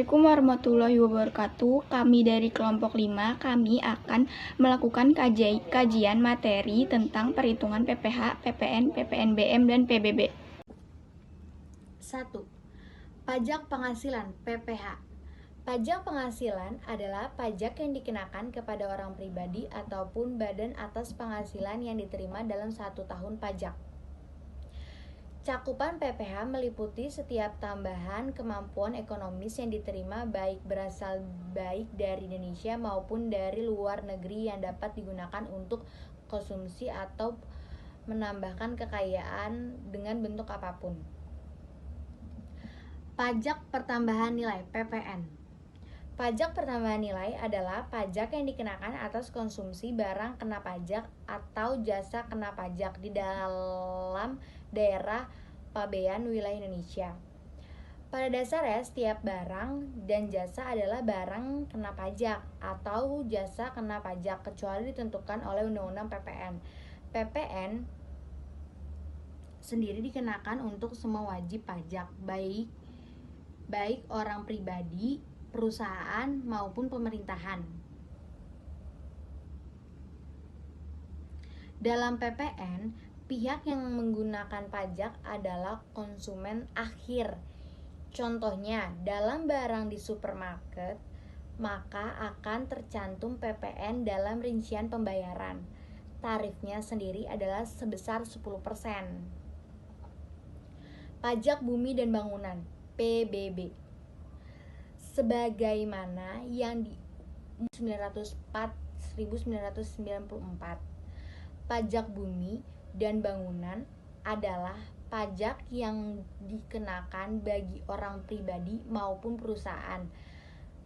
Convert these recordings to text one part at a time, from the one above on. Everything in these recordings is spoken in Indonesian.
Assalamualaikum warahmatullahi wabarakatuh. Kami dari kelompok 5, kami akan melakukan kajian materi tentang perhitungan PPh, PPN, PPNBM, dan PBB. 1. Pajak penghasilan (PPh). Pajak penghasilan adalah pajak yang dikenakan kepada orang pribadi ataupun badan atas penghasilan yang diterima dalam 1 tahun pajak. Cakupan PPh meliputi setiap tambahan kemampuan ekonomis yang diterima berasal dari Indonesia maupun dari luar negeri yang dapat digunakan untuk konsumsi atau menambahkan kekayaan dengan bentuk apapun. Pajak pertambahan nilai (PPN). Pajak pertambahan nilai adalah pajak yang dikenakan atas konsumsi barang kena pajak atau jasa kena pajak di dalam daerah pabean wilayah Indonesia. Pada dasarnya, setiap barang dan jasa adalah barang kena pajak atau jasa kena pajak kecuali ditentukan oleh Undang-Undang PPN. PPN sendiri dikenakan untuk semua wajib pajak, baik orang pribadi, perusahaan maupun pemerintahan. Dalam PPN, pihak yang menggunakan pajak adalah konsumen akhir. Contohnya, dalam barang di supermarket, maka akan tercantum PPN dalam rincian pembayaran. Tarifnya sendiri adalah sebesar 10%. Pajak bumi dan bangunan (PBB). Sebagaimana yang di 1994, pajak bumi dan bangunan adalah pajak yang dikenakan bagi orang pribadi maupun perusahaan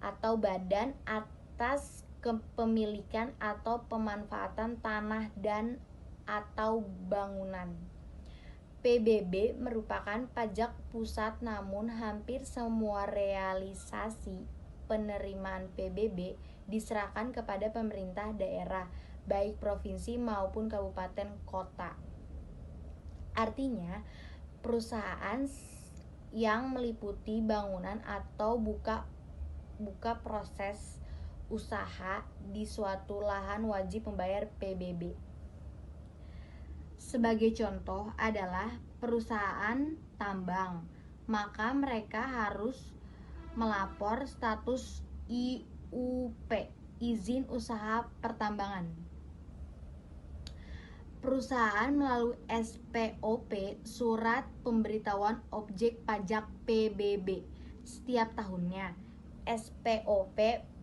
atau badan atas kepemilikan atau pemanfaatan tanah dan atau bangunan. PBB merupakan pajak pusat, namun hampir semua realisasi penerimaan PBB diserahkan kepada pemerintah daerah, baik provinsi maupun kabupaten kota. Artinya, perusahaan yang meliputi bangunan atau buka proses usaha di suatu lahan wajib membayar PBB. Sebagai contoh adalah perusahaan tambang, maka mereka harus melapor status IUP, izin usaha pertambangan. Perusahaan melalui SPOP, surat pemberitahuan objek pajak PBB, setiap tahunnya. SPOP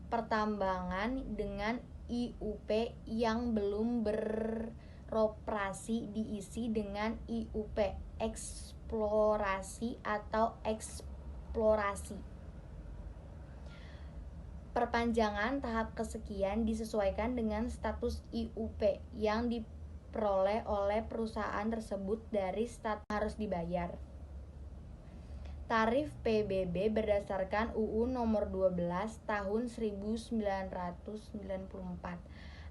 pertambangan dengan IUP yang belum beroperasi diisi dengan IUP eksplorasi atau eksplorasi. Perpanjangan tahap kesekian disesuaikan dengan status IUP yang diperoleh oleh perusahaan tersebut dari status harus dibayar. Tarif PBB berdasarkan UU nomor 12 tahun 1994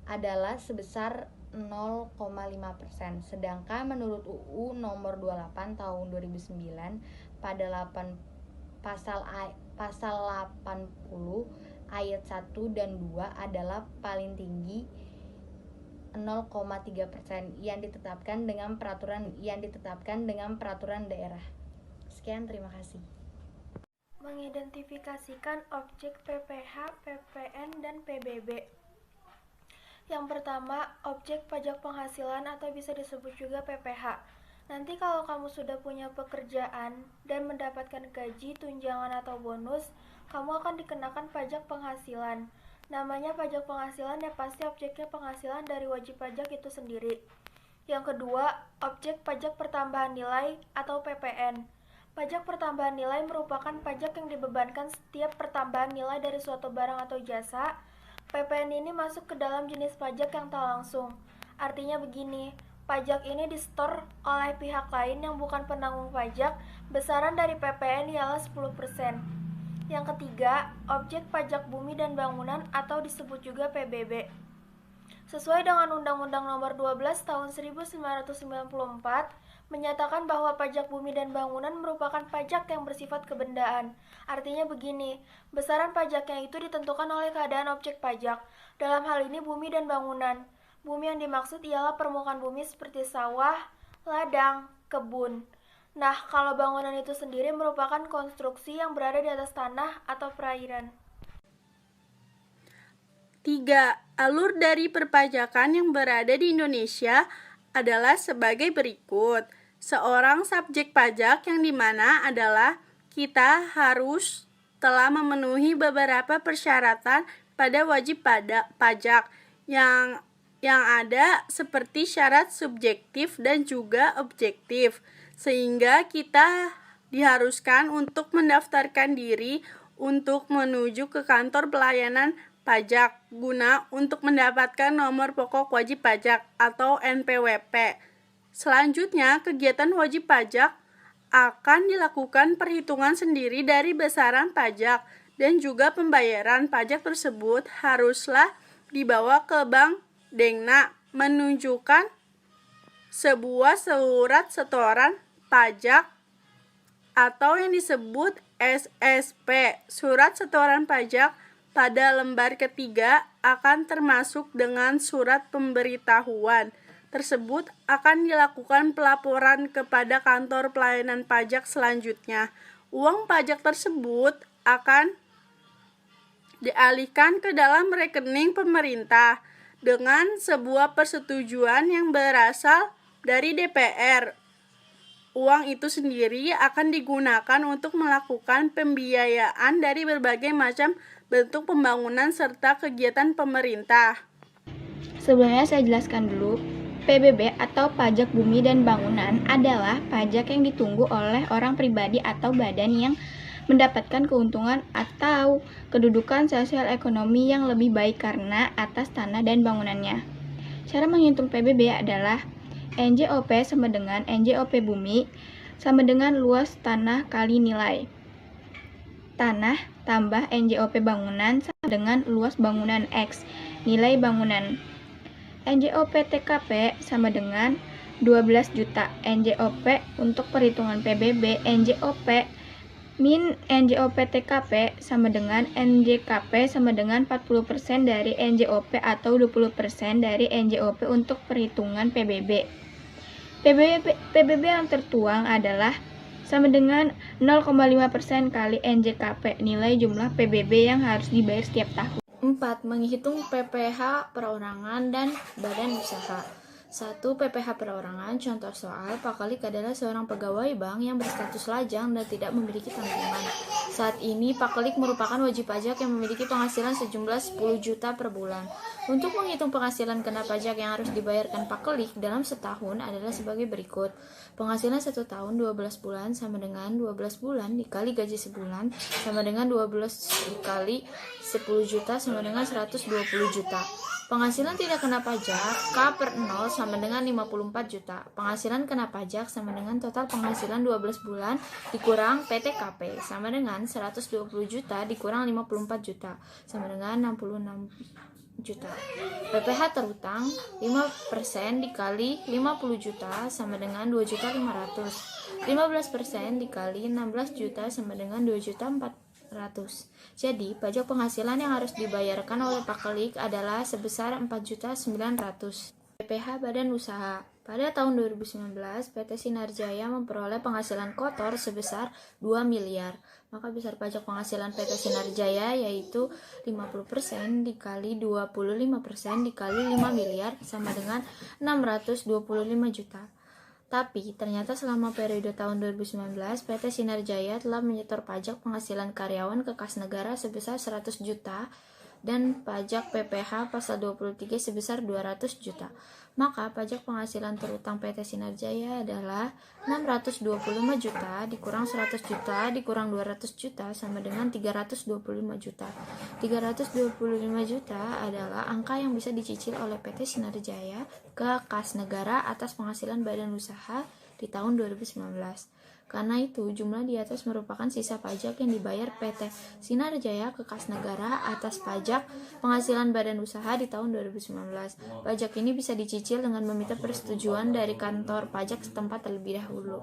adalah sebesar 0,5%, sedangkan menurut UU nomor 28 tahun 2009 pada pasal 80 ayat 1 dan 2 adalah paling tinggi 0,3% yang ditetapkan dengan peraturan daerah. Sekian, terima kasih. Mengidentifikasikan objek PPh, PPN, dan PBB. Yang pertama, objek pajak penghasilan atau bisa disebut juga PPh. Nanti kalau kamu sudah punya pekerjaan dan mendapatkan gaji, tunjangan, atau bonus, kamu akan dikenakan pajak penghasilan. Namanya pajak penghasilan ya pasti objeknya penghasilan dari wajib pajak itu sendiri. Yang kedua, objek pajak pertambahan nilai atau PPN. Pajak pertambahan nilai merupakan pajak yang dibebankan setiap pertambahan nilai dari suatu barang atau jasa. PPN ini masuk ke dalam jenis pajak yang tak langsung. Artinya begini, pajak ini disetor oleh pihak lain yang bukan penanggung pajak. Besaran dari PPN ialah 10%. Yang ketiga, objek pajak bumi dan bangunan atau disebut juga PBB. Sesuai dengan Undang-Undang Nomor 12 Tahun 1994, menyatakan bahwa pajak bumi dan bangunan merupakan pajak yang bersifat kebendaan. Artinya begini, besaran pajaknya itu ditentukan oleh keadaan objek pajak. Dalam hal ini bumi dan bangunan. Bumi yang dimaksud ialah permukaan bumi seperti sawah, ladang, kebun. Nah, kalau bangunan itu sendiri merupakan konstruksi yang berada di atas tanah atau perairan. 3. Alur dari perpajakan yang berada di Indonesia adalah sebagai berikut. Seorang subjek pajak yang dimana adalah kita harus telah memenuhi beberapa persyaratan pada wajib pajak yang ada seperti syarat subjektif dan juga objektif, sehingga kita diharuskan untuk mendaftarkan diri untuk menuju ke kantor pelayanan pajak guna untuk mendapatkan nomor pokok wajib pajak atau NPWP. Selanjutnya, kegiatan wajib pajak akan dilakukan perhitungan sendiri dari besaran pajak dan juga pembayaran pajak tersebut haruslah dibawa ke Bank Dengna menunjukkan sebuah surat setoran pajak atau yang disebut SSP. Surat setoran pajak pada lembar ketiga akan termasuk dengan surat pemberitahuan. Tersebut akan dilakukan pelaporan kepada kantor pelayanan pajak selanjutnya. Uang pajak tersebut akan dialihkan ke dalam rekening pemerintah dengan sebuah persetujuan yang berasal dari DPR. Uang itu sendiri akan digunakan untuk melakukan pembiayaan dari berbagai macam bentuk pembangunan serta kegiatan pemerintah. Sebelumnya saya jelaskan dulu, PBB atau pajak bumi dan bangunan adalah pajak yang ditunggu oleh orang pribadi atau badan yang mendapatkan keuntungan atau kedudukan sosial ekonomi yang lebih baik karena atas tanah dan bangunannya. Cara menghitung PBB adalah NJOP sama dengan NJOP bumi sama dengan luas tanah kali nilai tanah tambah NJOP bangunan sama dengan luas bangunan X nilai bangunan. NJOP TKP sama dengan 12 juta. NJOP untuk perhitungan PBB, NJOP min NJOP TKP sama dengan NJKP sama dengan 40% dari NJOP atau 20% dari NJOP untuk perhitungan PBB. PBB yang tertuang adalah sama dengan 0,5% kali NJKP, nilai jumlah PBB yang harus dibayar setiap tahun. 4. Menghitung PPh perorangan dan badan usaha. 1. PPh perorangan. Contoh soal, Pak Kalik adalah seorang pegawai bank yang berstatus lajang dan tidak memiliki tanggungan. Saat ini, Pak Kalik merupakan wajib pajak yang memiliki penghasilan sejumlah 10 juta per bulan. Untuk menghitung penghasilan kena pajak yang harus dibayarkan Pak Kalik dalam setahun adalah sebagai berikut. Penghasilan 1 tahun 12 bulan sama dengan 12 bulan dikali gaji sebulan sama dengan 12 dikali 10 juta sama dengan 120 juta. Penghasilan tidak kena pajak K per 0 sama dengan 54 juta. Penghasilan kena pajak sama dengan total penghasilan 12 bulan dikurang PTKP sama dengan 120 juta dikurang 54 juta sama dengan 66 juta. PPh terutang 5% dikali 50 juta sama dengan 2.500. 15% dikali 16 juta sama dengan 2.400. Jadi, pajak penghasilan yang harus dibayarkan oleh Pak Kalik adalah sebesar 4.900.000. PPh Badan Usaha. Pada tahun 2019, PT Sinar Jaya memperoleh penghasilan kotor sebesar 2 miliar. Maka besar pajak penghasilan PT Sinar Jaya yaitu 50% dikali 25% dikali 5 miliar sama dengan 625 juta. Tapi ternyata selama periode tahun 2019, PT Sinar Jaya telah menyetor pajak penghasilan karyawan ke kas negara sebesar 100 juta dan pajak PPh pasal 23 sebesar 200 juta. Maka pajak penghasilan terutang PT Sinar Jaya adalah 625 juta dikurang 100 juta dikurang 200 juta sama dengan 325 juta. 325 juta adalah angka yang bisa dicicil oleh PT Sinar Jaya ke kas negara atas penghasilan badan usaha di tahun 2019. Karena itu, jumlah di atas merupakan sisa pajak yang dibayar PT Sinar Jaya ke kas negara atas pajak penghasilan badan usaha di tahun 2019. Pajak ini bisa dicicil dengan meminta persetujuan dari kantor pajak setempat terlebih dahulu.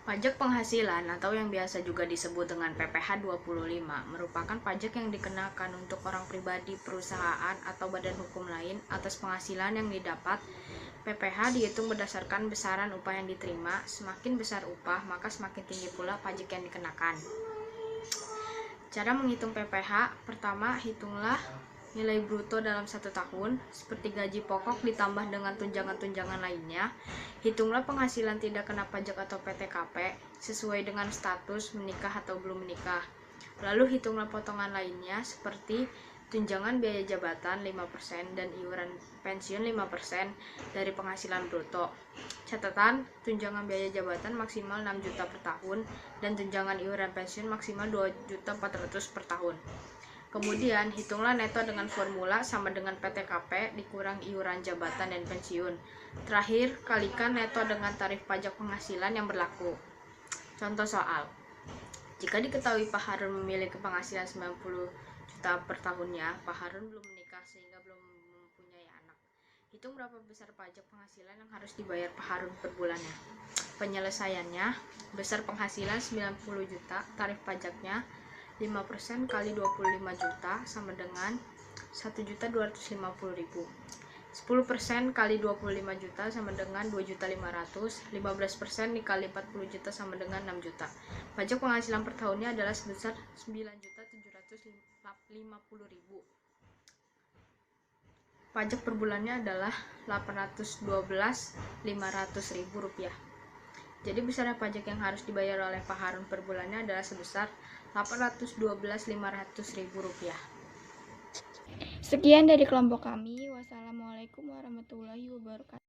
Pajak penghasilan atau yang biasa juga disebut dengan PPh 25 merupakan pajak yang dikenakan untuk orang pribadi, perusahaan, atau badan hukum lain atas penghasilan yang didapat. PPh dihitung berdasarkan besaran upah yang diterima. Semakin besar upah, maka semakin tinggi pula pajak yang dikenakan. Cara menghitung PPh, pertama hitunglah nilai bruto dalam 1 tahun, seperti gaji pokok ditambah dengan tunjangan-tunjangan lainnya. Hitunglah penghasilan tidak kena pajak atau PTKP, sesuai dengan status menikah atau belum menikah. Lalu hitunglah potongan lainnya, seperti tunjangan biaya jabatan 5% dan iuran pensiun 5% dari penghasilan bruto. Catatan, tunjangan biaya jabatan maksimal 6 juta per tahun dan tunjangan iuran pensiun maksimal 2.400.000 per tahun. Kemudian, hitunglah neto dengan formula sama dengan PTKP dikurang iuran jabatan dan pensiun. Terakhir, kalikan neto dengan tarif pajak penghasilan yang berlaku. Contoh soal. Jika diketahui Pak Harun memiliki penghasilan 90 juta per tahunnya, Pak Harun belum menikah sehingga belum mempunyai anak. Hitung berapa besar pajak penghasilan yang harus dibayar Pak Harun per bulannya. Penyelesaiannya, besar penghasilan 90 juta, tarif pajaknya 5% kali 25 juta sama dengan 1.250.000. 10% kali 25 juta sama dengan 2.500.000. 15% dikali 40 juta sama dengan 6 juta. Pajak penghasilan per tahunnya adalah sebesar 9.750.000. Pajak per bulannya adalah 812.500.000 rupiah. Jadi besar pajak yang harus dibayar oleh Pak Harun per bulannya adalah sebesar 812.500.000 rupiah. Sekian dari kelompok kami. Wassalamualaikum warahmatullahi wabarakatuh.